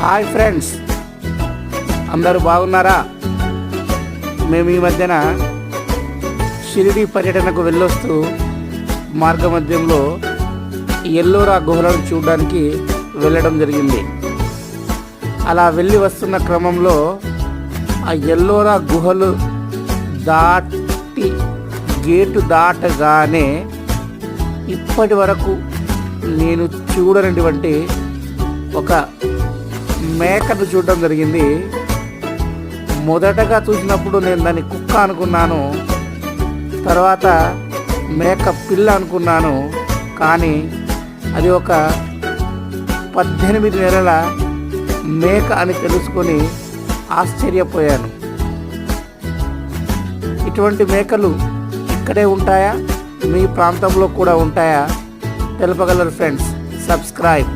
Hi friends, అందరూ బాగున్నారా? మేము ఈ మధ్యన షిరిడి పర్యటనకు వెళ్ళొస్తూ మార్గమధ్యంలో ఎల్లోరా గుహలను చూడడానికి వెళ్ళడం జరిగింది. అలా వెళ్ళి వస్తున్న క్రమంలో ఆ ఎల్లోరా గుహలు దాటి గేటు దాటగానే ఇప్పటి వరకు నేను చూడనటువంటి ఒక మేకను చూడడం జరిగింది. మొదటగా చూసినప్పుడు నేను దాన్ని కుక్క అనుకున్నాను, తర్వాత మేక పిల్ల అనుకున్నాను. కానీ అది ఒక 18 నెలల మేక అని తెలుసుకొని ఆశ్చర్యపోయాను. ఇటువంటి మేకలు ఇక్కడే ఉంటాయా, మీ ప్రాంతంలో కూడా ఉంటాయా? తెలుపగలరు ఫ్రెండ్స్. సబ్స్క్రైబ్.